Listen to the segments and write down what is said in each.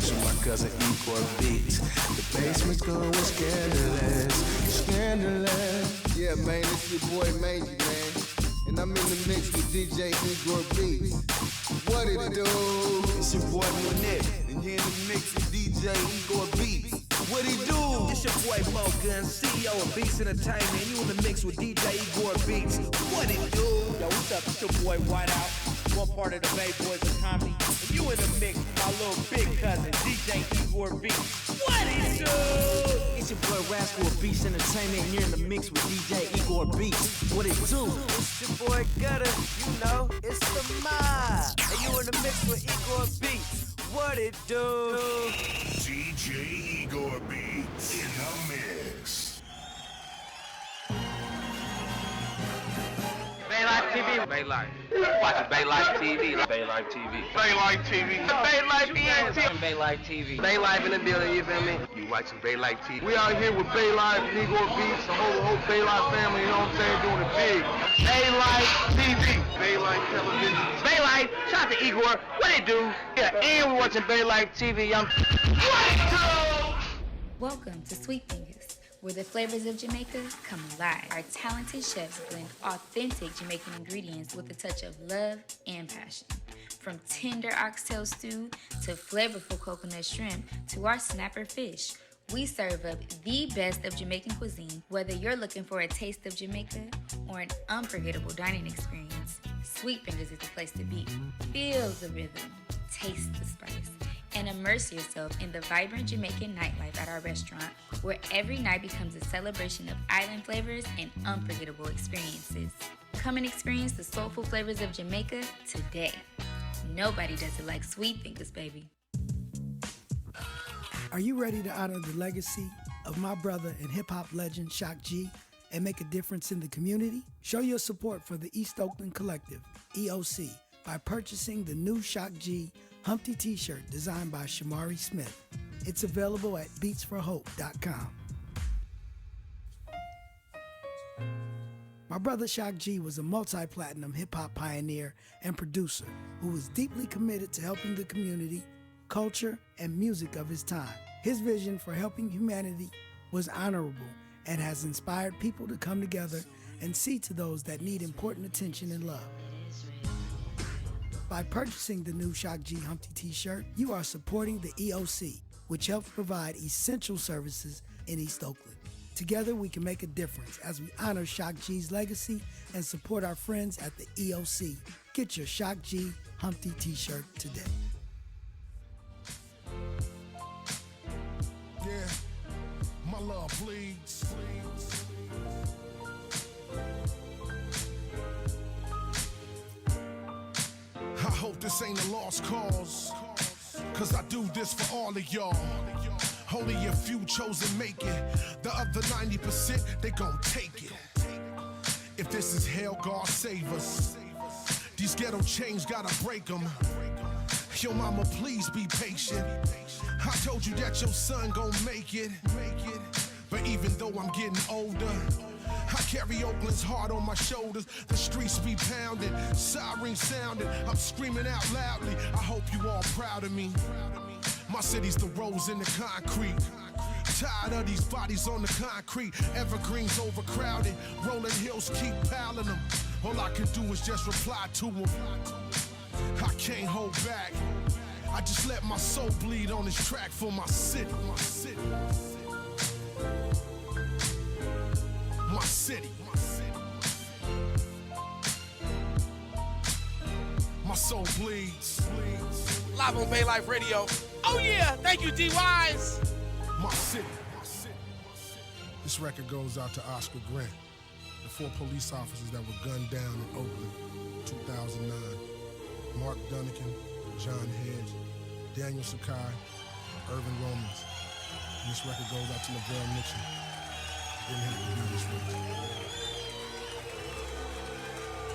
mix with my cousin Igor Beats. The basement's going scandalous, scandalous. Yeah, man, it's your boy Mangy, man. And I'm in the mix with DJ Igor Beats. What it do? It's your boy Monet, and you're in the mix with DJ Igor Beats. What it do? It's your boy Mo Gun, CEO of Beats Entertainment. You in the mix with DJ Igor Beats. What it do? Yo, what's up? It's your boy Whiteout, one part of the Bay Boys of Comedy. And you in the mix with my little big cousin, DJ Igor Beats. What it do? It's your boy Rascal of Beats Entertainment, and you're in the mix with DJ Igor Beats. What it do? It's your boy Gutter, you know, it's the mob. And you in the mix with Igor Beats. What it do? DJ Igor Beats in the mix. Baylife TV. Baylife. Watching Baylife TV. Baylife TV. Baylife TV. Baylife ENT. Baylife TV. Baylife in the building, you feel me? You watching Baylife TV. We out here with Baylife, Igor Beats, the whole Baylife family, you know what I'm saying, doing it big. Baylife TV. Baylife television. Baylife. Shout out to Igor. What it do? Yeah, and we're watching Baylife TV. What it do? Welcome to Sweet Fingers, where the flavors of Jamaica come alive. Our talented chefs blend authentic Jamaican ingredients with a touch of love and passion. From tender oxtail stew to flavorful coconut shrimp to our snapper fish, we serve up the best of Jamaican cuisine. Whether you're looking for a taste of Jamaica or an unforgettable dining experience, Sweet Fingers is the place to be. Feel the rhythm, taste the spice, and immerse yourself in the vibrant Jamaican nightlife at our restaurant, where every night becomes a celebration of island flavors and unforgettable experiences. Come and experience the soulful flavors of Jamaica today. Nobody does it like Sweet Fingers, baby. Are you ready to honor the legacy of my brother and hip-hop legend Shock G and make a difference in the community? Show your support for the East Oakland Collective, EOC, by purchasing the new Shock G Humpty t-shirt designed by Shamari Smith. It's available at beatsforhope.com. My brother Shock G was a multi-platinum hip-hop pioneer and producer who was deeply committed to helping the community, culture, and music of his time. His vision for helping humanity was honorable and has inspired people to come together and see to those that need important attention and love. By purchasing the new Shock G Humpty t-shirt, you are supporting the EOC, which helps provide essential services in East Oakland. Together we can make a difference as we honor Shock G's legacy and support our friends at the EOC. Get your Shock G Humpty t-shirt today. Yeah, my love bleeds. I hope this ain't a lost cause, cause I do this for all of y'all. Only a few chosen make it, the other 90% they gon' take it. If this is hell, God save us. These ghetto chains gotta break them. Yo mama, please be patient. I told you that your son gon' make it. But even though I'm getting older, I carry Oakland's heart on my shoulders. The streets be pounding, sirens sounding. I'm screaming out loudly. I hope you all proud of me. My city's the rose in the concrete. Tired of these bodies on the concrete. Evergreens overcrowded. Rolling hills keep piling them. All I can do is just reply to them. I can't hold back. I just let my soul bleed on this track for my city. My city. My soul bleeds. Live on Baylife Radio. Oh yeah, thank you, D-Wise. My city. This record goes out to Oscar Grant, the 4 police officers that were gunned down in Oakland, 2009. Mark Dunnigan, John Hedge, Daniel Sakai, Irvin Romans. And this record goes out to Lavelle Mitchell. Didn't have to do this record.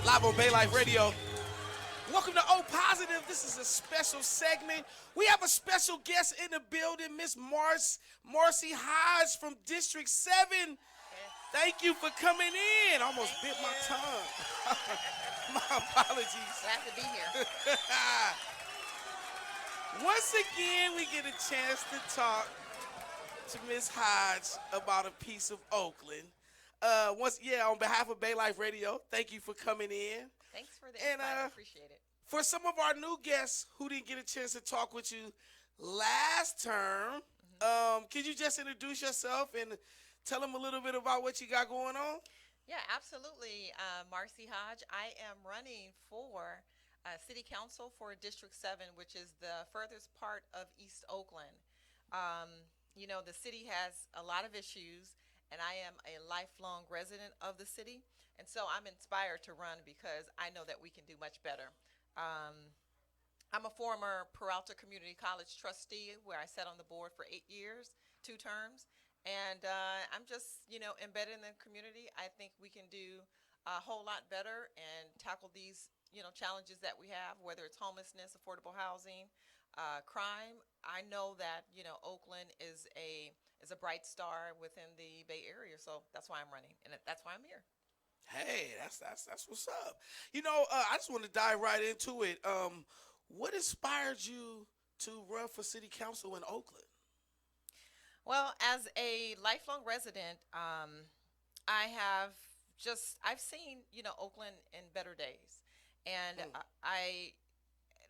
Live on Baylife Radio. Welcome to O Positive. This is a special segment. We have a special guest in the building, Miss Marcie Hodge from District 7. Thank you for coming in. I almost bit my tongue. My apologies. Glad to be here. Once again, we get a chance to talk to Miss Hodge about a piece of Oakland. On behalf of Baylife Radio, thank you for coming in. Thanks for the invite. I appreciate it. For some of our new guests who didn't get a chance to talk with you last term, could you just introduce yourself and tell them a little bit about what you got going on? Yeah, absolutely. Marcie Hodge. I am running for City Council for District 7, which is the furthest part of East Oakland. The city has a lot of issues, and I am a lifelong resident of the city. And so I'm inspired to run because I know that we can do much better. I'm a former Peralta Community College trustee where I sat on the board for 8 years, 2 terms. And I'm just, embedded in the community. I think we can do a whole lot better and tackle these, challenges that we have, whether it's homelessness, affordable housing, crime. I know that, Oakland is a bright star within the Bay Area. So that's why I'm running, and that's why I'm here. Hey, that's what's up. I just want to dive right into it. What inspired you to run for city council in Oakland? Well, as a lifelong resident, I've seen, Oakland in better days. And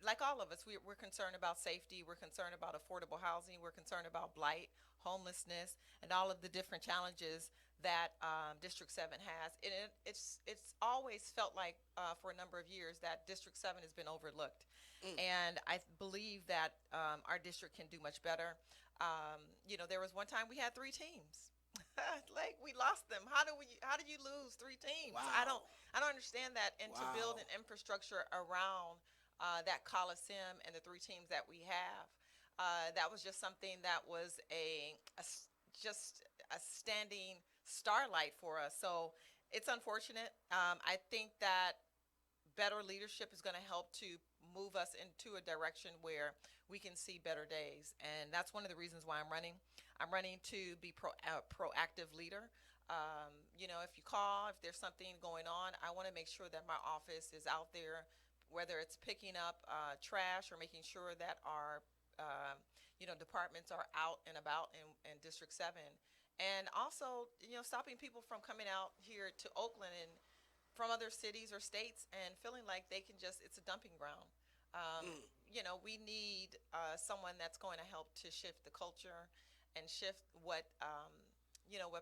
like all of us, we're concerned about safety. We're concerned about affordable housing. We're concerned about blight, homelessness, and all of the different challenges that District 7 has. And it's always felt like for a number of years that District 7 has been overlooked. And I believe that our district can do much better. There was one time we had 3 teams. Like, we lost them. How did you lose 3 teams? Wow. I don't understand that. And to build an infrastructure around that Coliseum and the 3 teams that we have, that was just something that was just a standing starlight for us. So it's unfortunate. I think that better leadership is going to help to move us into a direction where we can see better days. And that's one of the reasons why I'm running. I'm running to be a proactive leader. If you call, if there's something going on, I want to make sure that my office is out there, whether it's picking up trash or making sure that our departments are out and about in District 7. And also, stopping people from coming out here to Oakland and from other cities or states and feeling like it's a dumping ground. We need someone that's going to help to shift the culture and shift what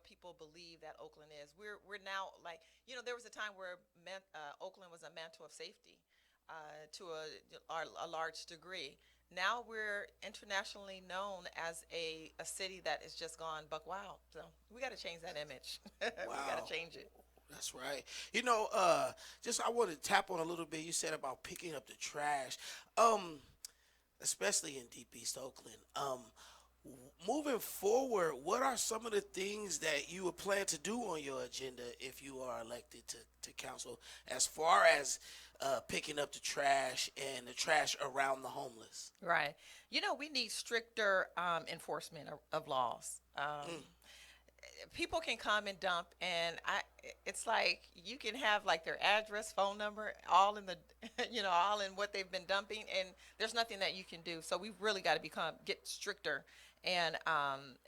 people believe that Oakland is. We're now there was a time where Oakland was a mantle of safety to a large degree. Now we're internationally known as a city that has just gone buck wild. So we got to change that image. Wow. We got to change it. That's right. I want to tap on a little bit. You said about picking up the trash, especially in Deep East Oakland. Moving forward, what are some of the things that you would plan to do on your agenda if you are elected to council, as far as picking up the trash and the trash around the homeless? Right. We need stricter enforcement of laws. People can come and dump, and it's like you can have like their address, phone number, all in the, all in what they've been dumping, and there's nothing that you can do. So we've really got to get stricter and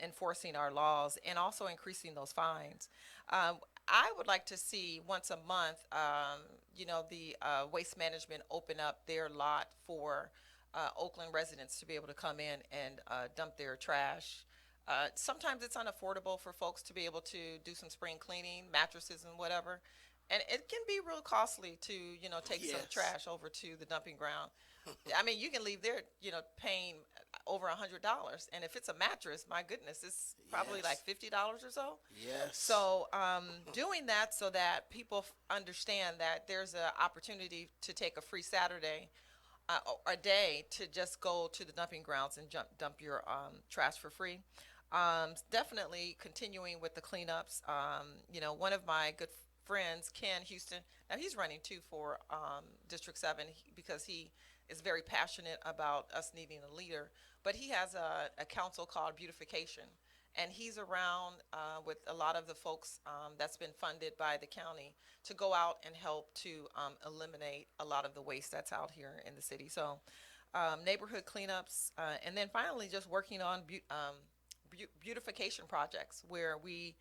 enforcing our laws, and also increasing those fines. I would like to see once a month, the Waste Management open up their lot for Oakland residents to be able to come in and dump their trash. Sometimes it's unaffordable for folks to be able to do some spring cleaning, mattresses and whatever. And it can be real costly to, take some trash over to the dumping ground. I mean, you can leave there, paying over $100. And if it's a mattress, my goodness, it's probably like $50 or so. Yes. So doing that so that people understand that there's an opportunity to take a free Saturday a day to just go to the dumping grounds and dump your trash for free. Definitely continuing with the cleanups. One of my good friends, Ken Houston, now he's running too for District 7 because he is very passionate about us needing a leader. But he has a council called Beautification, and he's around with a lot of the folks that's been funded by the county to go out and help to eliminate a lot of the waste that's out here in the city. So neighborhood cleanups, and then finally just working on beautification projects where we,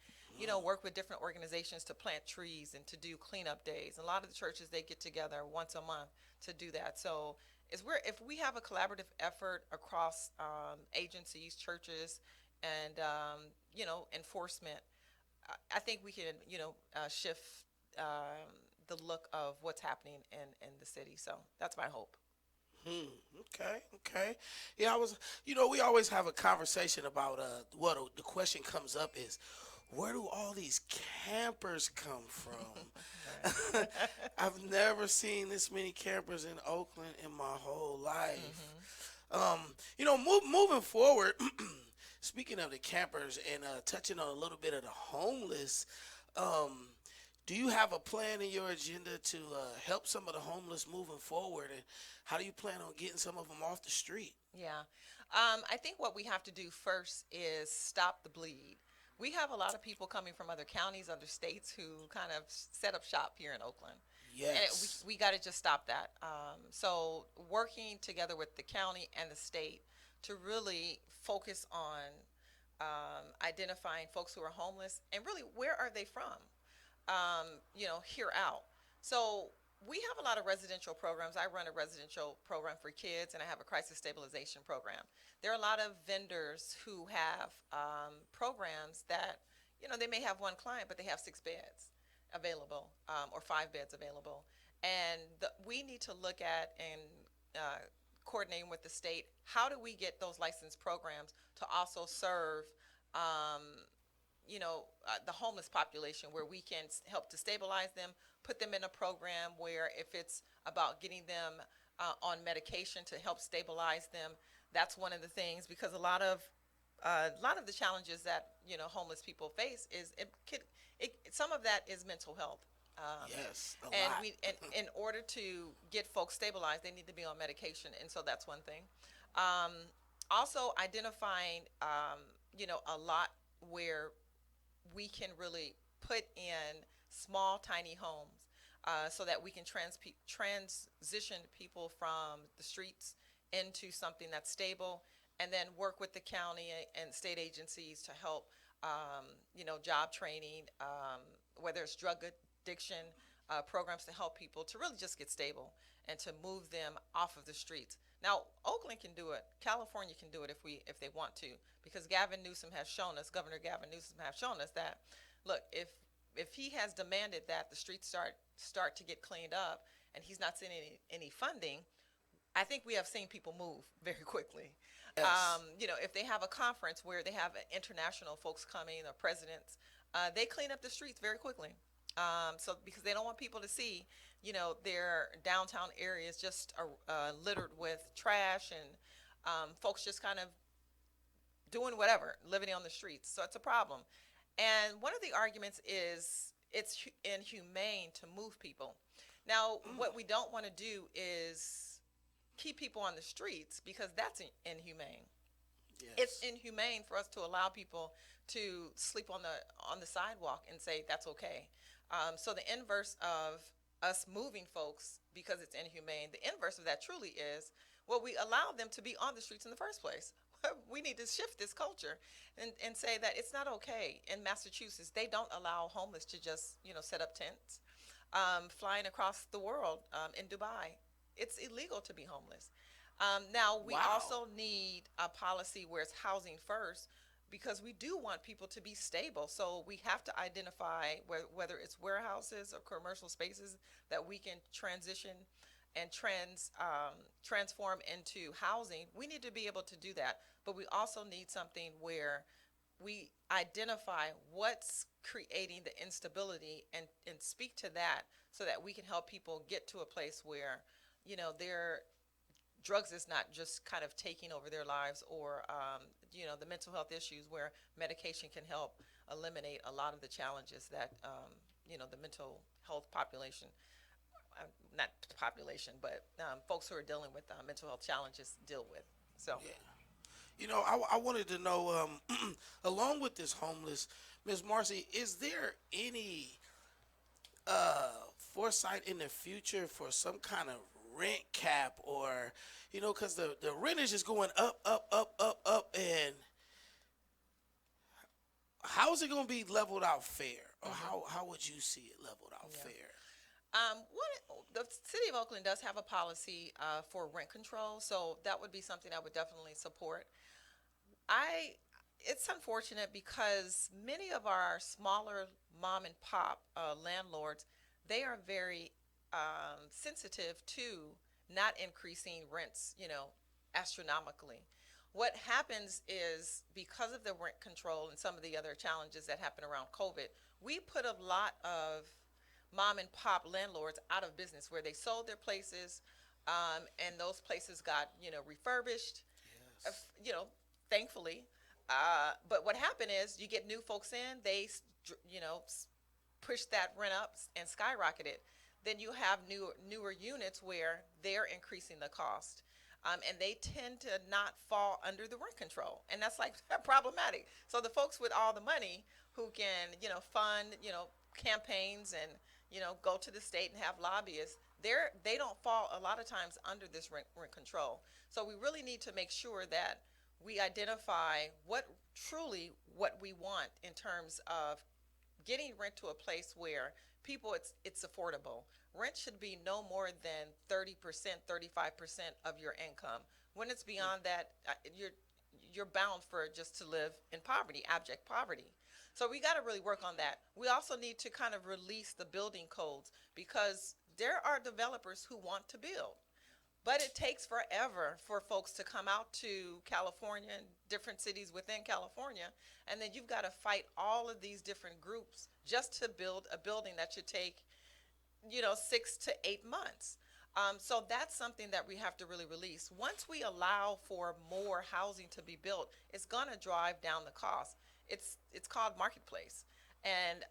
work with different organizations to plant trees and to do cleanup days. A lot of the churches, they get together once a month to do that. So if we have a collaborative effort across agencies, churches, and enforcement, I think we can shift the look of what's happening in the city. So that's my hope. Okay. Yeah, we always have a conversation about the question comes up is, where do all these campers come from? I've never seen this many campers in Oakland in my whole life. Moving forward, speaking of the campers and touching on a little bit of the homeless, do you have a plan in your agenda to help some of the homeless moving forward? And how do you plan on getting some of them off the street? Yeah. I think what we have to do first is stop the bleed. We have a lot of people coming from other counties, other states who kind of set up shop here in Oakland. Yes. And we got to just stop that. So working together with the county and the state to really focus on identifying folks who are homeless and really where are they from, here out. So we have a lot of residential programs. I run a residential program for kids, and I have a crisis stabilization program. There are a lot of vendors who have programs that, they may have one client, but they have 6 beds available or 5 beds available. And we need to look at and coordinating with the state, how do we get those licensed programs to also serve the homeless population, where we can help to stabilize them, put them in a program where if it's about getting them on medication to help stabilize them, that's one of the things, because a lot of the challenges that homeless people face is some of that is mental health. Yes, and in order to get folks stabilized, they need to be on medication, and so that's one thing. Also identifying a lot where we can really put in small, tiny homes so that we can transition people from the streets into something that's stable, and then work with the county and state agencies to help, job training, whether it's drug addiction programs, to help people to really just get stable and to move them off of the streets. Now, Oakland can do it. California can do it if they want to, because Governor Gavin Newsom has shown us that, look, if he has demanded that the streets start to get cleaned up, and he's not seeing any funding, I think we have seen people move very quickly. Yes. If they have a conference where they have international folks coming or presidents, they clean up the streets very quickly. So because they don't want people to see, their downtown areas just littered with trash and folks just kind of doing whatever, living on the streets. So it's a problem. And one of the arguments is it's inhumane to move people. Now, what we don't want to do is keep people on the streets, because that's inhumane. Yes. It's inhumane for us to allow people to sleep on the sidewalk and say that's okay. So the inverse of us moving folks because it's inhumane, the inverse of that truly is, well, we allow them to be on the streets in the first place. We need to shift this culture and say that it's not okay. In Massachusetts, they don't allow homeless to just, set up tents. Flying across the world, in Dubai, it's illegal to be homeless. Now, we also need a policy where it's housing first, because we do want people to be stable. So we have to identify whether it's warehouses or commercial spaces that we can transition and transform into housing. We need to be able to do that. But we also need something where we identify what's creating the instability and speak to that, so that we can help people get to a place where, their drugs is not just kind of taking over their lives, or, the mental health issues, where medication can help eliminate a lot of the challenges that, the mental health population, not population, but folks who are dealing with mental health challenges deal with. So. Yeah. I wanted to know, along with this homeless, Ms. Marcie, is there any foresight in the future for some kind of rent cap, or because the rent is just going up, up, up, up, up, and how is it going to be leveled out fair, or how would you see it leveled out fair? The city of Oakland does have a policy for rent control, so that would be something I would definitely support. It's unfortunate because many of our smaller mom and pop landlords, they are very sensitive to not increasing rents, astronomically. What happens is, because of the rent control and some of the other challenges that happen around COVID, we put a lot of mom and pop landlords out of business, where they sold their places, and those places got refurbished. Thankfully. But what happened is, you get new folks in, they push that rent up and skyrocket it. Then you have newer units where they're increasing the cost. And they tend to not fall under the rent control, and that's like problematic. So the folks with all the money who can, fund, campaigns and, go to the state and have lobbyists, they don't fall a lot of times under this rent control. So we really need to make sure that we identify what we want in terms of getting rent to a place where people, it's affordable. Rent should be no more than 30%, 35% of your income. When it's beyond that, you're bound for just to live in poverty, abject poverty. So we got to really work on that. We also need to kind of release the building codes, because there are developers who want to build. But it takes forever for folks to come out to California and different cities within California, and then you've got to fight all of these different groups just to build a building that should take 6 to 8 months. So that's something that we have to really release. Once we allow for more housing to be built, it's going to drive down the cost. It's called marketplace. And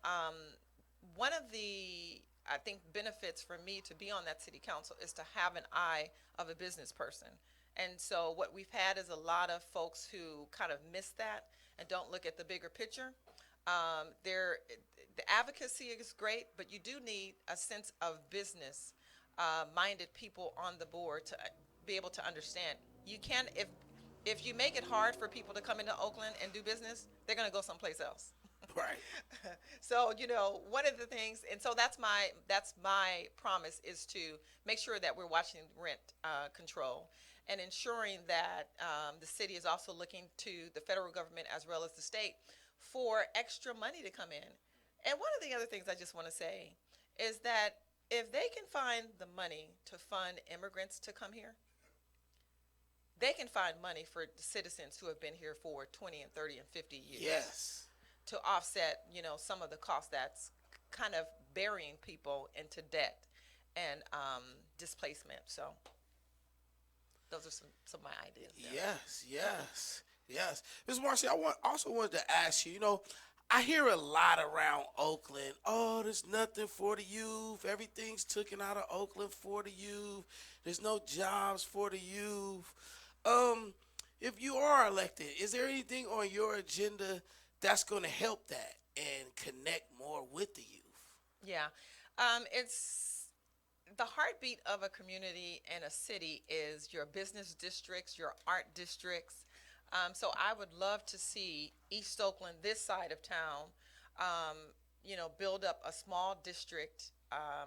one of the, I think, benefits for me to be on that city council is to have an eye of a business person. And so what we've had is a lot of folks who kind of miss that and don't look at the bigger picture. The advocacy is great, but you do need a sense of business minded people on the board to be able to understand. You can't, if you make it hard for people to come into Oakland and do business, they're going to go someplace else. Right. So, one of the things, and so that's my promise, is to make sure that we're watching rent control and ensuring that the city is also looking to the federal government as well as the state for extra money to come in. And one of the other things I just want to say is that if they can find the money to fund immigrants to come here, they can find money for the citizens who have been here for 20 and 30 and 50 years. Yes. To offset, some of the costs that's kind of burying people into debt and displacement. So those are some of my ideas there. Yes. Ms. Marcie, I also wanted to ask you, I hear a lot around Oakland, oh, there's nothing for the youth. Everything's taken out of Oakland for the youth. There's no jobs for the youth. If you are elected, is there anything on your agenda that's going to help that and connect more with the youth? Yeah. It's the heartbeat of a community and a city is your business districts, your art districts. So I would love to see East Oakland, this side of town, build up a small district,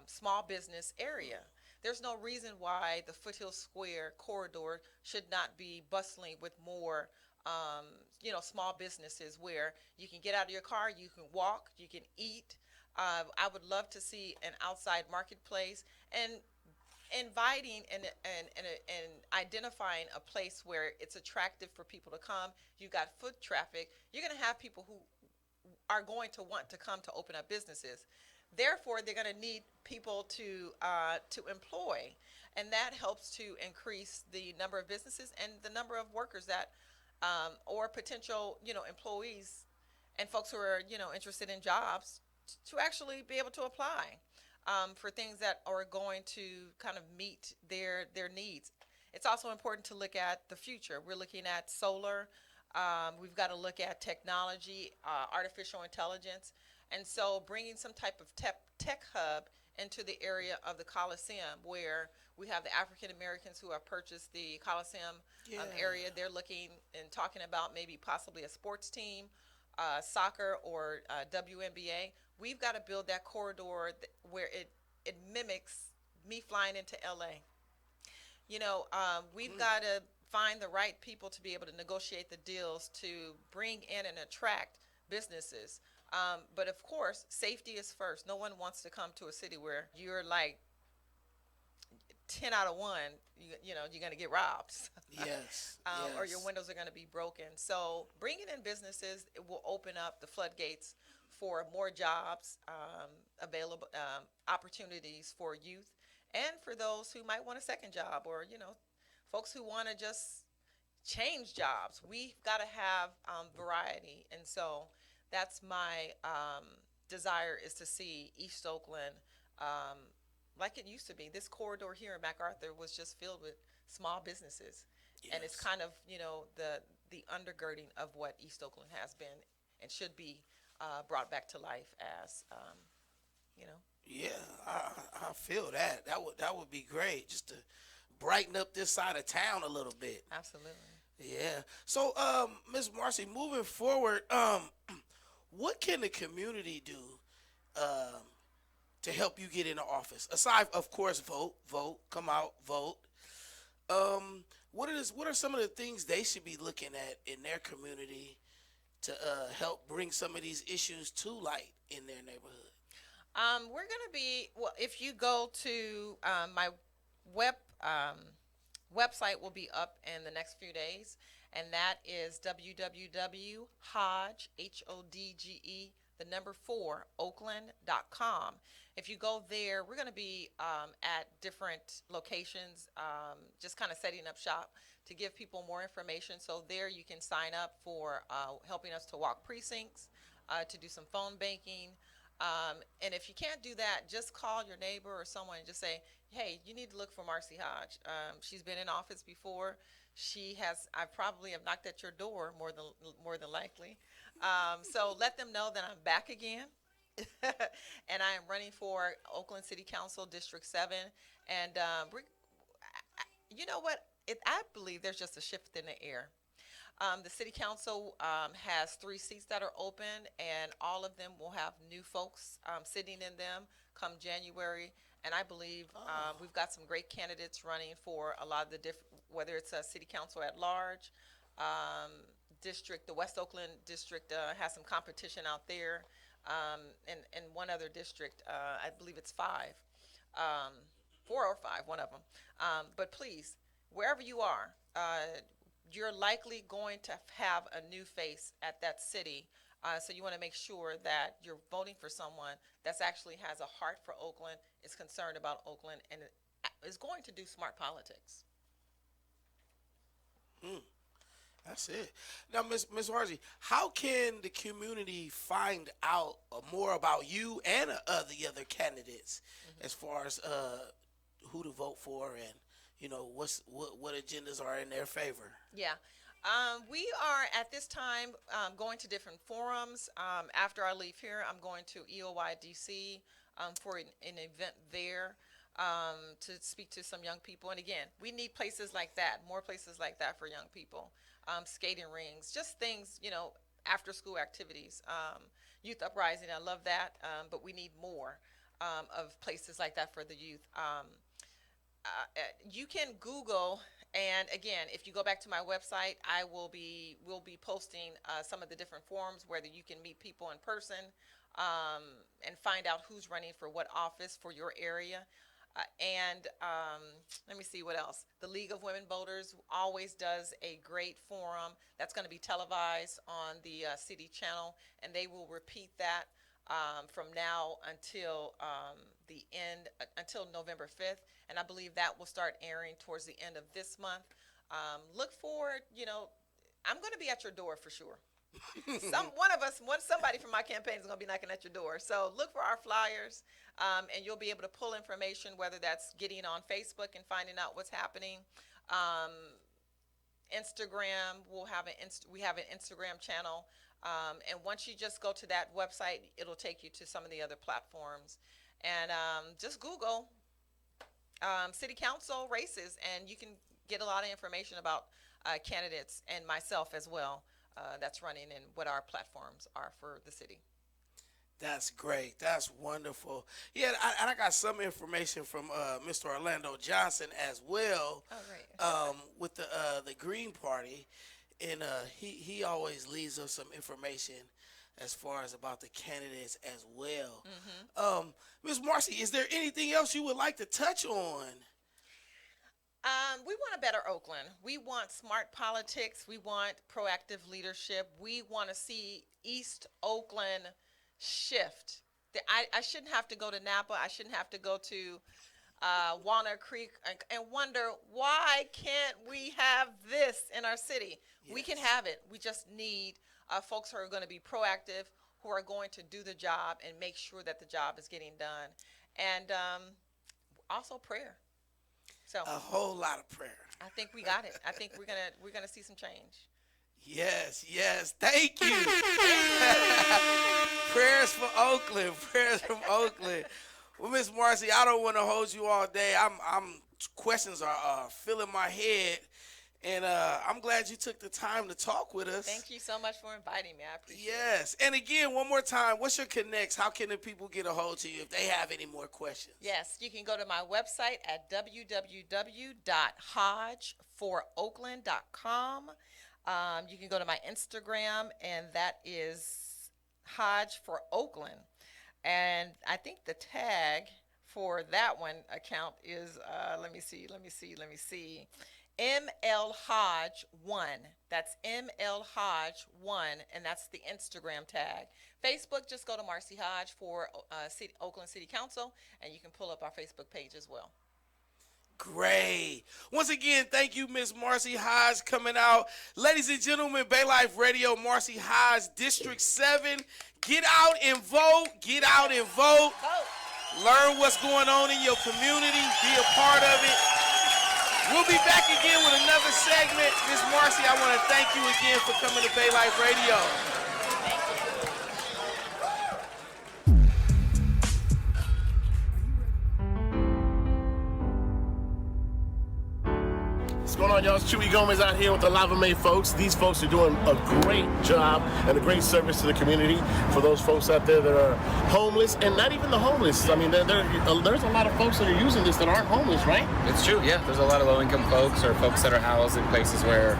small business area. There's no reason why the Foothill Square corridor should not be bustling with more, small businesses where you can get out of your car, you can walk, you can eat. I would love to see an outside marketplace and inviting and identifying a place where it's attractive for people to come. You got foot traffic. You're going to have people who are going to want to come to open up businesses. Therefore, they're going to need people to employ, and that helps to increase the number of businesses and the number of workers that or potential employees and folks who are interested in jobs to actually be able to apply for things that are going to kind of meet their needs. It's also important to look at the future. We're looking at solar. We've got to look at technology, artificial intelligence. And so bringing some type of tech hub into the area of the Coliseum where We have the African Americans who have purchased the Coliseum Yeah. area. They're looking and talking about maybe possibly a sports team, soccer or WNBA. We've got to build that corridor where it mimics me flying into LA. We've got to find the right people to be able to negotiate the deals to bring in and attract businesses. But of course, safety is first. No one wants to come to a city where you're like 10 out of 1, you're going to get robbed. Yes. Or your Yes. windows are going to be broken. So bringing in businesses, it will open up the floodgates for more jobs, available opportunities for youth, and for those who might want a second job, or folks who want to just change jobs. We've got to have variety, and so that's my desire, is to see East Oakland like it used to be. This corridor here in MacArthur was just filled with small businesses, and it's Yes. kind of the undergirding of what East Oakland has been and should be brought back to life as you know. Yeah, I feel that. That would be great, just to brighten up this side of town a little bit. Absolutely. Yeah. So, Ms. Marcie, moving forward, what can the community do to help you get into office? Aside, of course, vote, come out, vote. What are some of the things they should be looking at in their community to help bring some of these issues to light in their neighborhood? We're going to be, well, if you go to my web website, will be up in the next few days, and that is www.hodge, HODGE, the number 4, Oakland.com. If you go there, we're going to be at different locations, just kind of setting up shop to give people more information. So there you can sign up for helping us to walk precincts, to do some phone banking. And if you can't do that, just call your neighbor or someone and just say, hey, you need to look for Marcie Hodge. She's been in office before. I probably have knocked at your door more than likely. So let them know that I'm back again. And I am running for Oakland City Council District 7. And you know what? I believe there's just a shift in the air. The city council has 3 seats that are open, and all of them will have new folks sitting in them come January. And I believe we've got some great candidates running for a lot of the whether it's a city council at large, district, the West Oakland district has some competition out there, and one other district, I believe it's 5, 4 or 5, one of them. But please, wherever you are, you're likely going to have a new face at that city. So you want to make sure that you're voting for someone that actually has a heart for Oakland, is concerned about Oakland, and is going to do smart politics. That's it. Now, Ms. Marcie, how can the community find out more about you and the other candidates, as far as who to vote for, and what agendas are in their favor? Yeah. We are at this time going to different forums. After I leave here, I'm going to EOY DC for an event there to speak to some young people. And again, we need places like that, more places like that for young people. Skating rings, just things, after school activities. Youth Uprising, I love that, but we need more of places like that for the youth. You can Google, and again, if you go back to my website, we'll be posting some of the different forums, whether you can meet people in person and find out who's running for what office for your area. And let me see what else. The League of Women Voters always does a great forum that's going to be televised on the city channel, and they will repeat that from now until the end, until November 5th. And I believe that will start airing towards the end of this month. Look forward, I'm going to be at your door for sure. Somebody from my campaign is going to be knocking at your door. So look for our flyers, and you'll be able to pull information, whether that's getting on Facebook and finding out what's happening. Instagram, we have an Instagram channel, and once you just go to that website, it'll take you to some of the other platforms, and just Google city council races, and you can get a lot of information about candidates and myself as well that's running and what our platforms are for the city. That's great. That's wonderful. Yeah, I got some information from Mr. Orlando Johnson as well. Oh, right. With the Green Party, and he always leaves us some information as far as about the candidates as well. Ms. Marcie, is there anything else you would like to touch on? We want a better Oakland. We want smart politics. We want proactive leadership. We want to see East Oakland shift. I shouldn't have to go to Napa. I shouldn't have to go to Walnut Creek and wonder, why can't we have this in our city? Yes. We can have it. We just need folks who are going to be proactive, who are going to do the job and make sure that the job is getting done. And also prayer. So a whole lot of prayer. I think we got it. I think we're gonna see some change. Yes. Thank you. Prayers for Oakland. Prayers from Oakland. Well, Miss Marcie, I don't want to hold you all day. Questions are filling my head, and I'm glad you took the time to talk with us. Thank you so much for inviting me. I appreciate it. Yes. And again, one more time, what's your connects? How can the people get a hold of you if they have any more questions? Yes, you can go to my website at www.hodgeforoakland.com. You can go to my Instagram, and that is Hodge for Oakland. And I think the tag for that one account is, let me see, ML Hodge 1. That's ML Hodge 1, and that's the Instagram tag. Facebook, just go to Marcie Hodge for Oakland City Council, and you can pull up our Facebook page as well. Great. Once again, thank you, Miss Marcie Hodge, coming out. Ladies and gentlemen, Baylife Radio, Marcie Hodge, District 7. Get out and vote. Get out and vote. Learn what's going on in your community. Be a part of it. We'll be back again with another segment. Miss Marcie, I want to thank you again for coming to Baylife Radio. What's going on, y'all? It's Chewy Gomez out here with the Lava May folks. These folks are doing a great job and a great service to the community for those folks out there that are homeless, and not even the homeless. I mean, there's a lot of folks that are using this that aren't homeless, right? It's true, yeah. There's a lot of low-income folks or folks that are housed in places where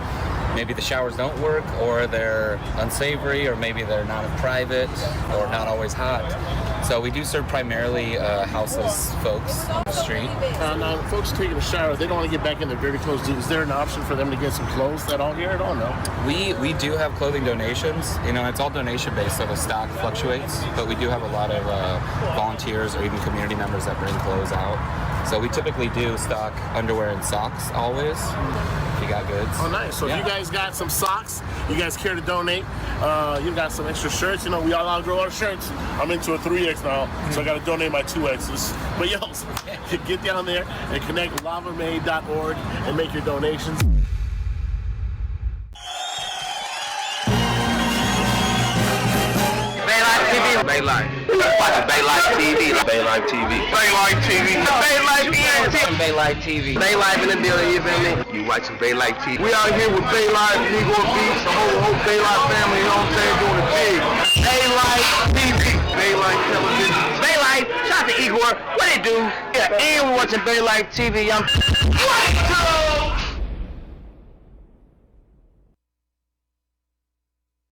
maybe the showers don't work, or they're unsavory, or maybe they're not private, or not always hot. So we do serve primarily houseless folks on the street. Now, folks taking a shower, they don't want to get back in their dirty clothes. Is there an option for them to get some clothes at all here? I don't know. We do have clothing donations. You know, it's all donation-based, so the stock fluctuates. But we do have a lot of volunteers or even community members that bring clothes out. So we typically do stock underwear and socks always. If you got goods. Oh, nice. So if you guys got some socks, you guys care to donate, you got some extra shirts. You know, we all outgrow our shirts. I'm into a 3X now, so I got to donate my 2Xs. But yo, get down there and connect with lavamay.org and make your donations. Baylife. Watching Baylife TV. Baylife TV. Baylife TV. Baylife TV. Baylife TV. Baylife in the building, you feel me? You watching Baylife TV. We out here with Baylife, Negro Beats, the whole Baylife family, you know what I'm saying, doing it big. Baylife TV. Baylife Television. Baylife, shout out to Igor. What it do? Yeah, and we're watching Baylife TV.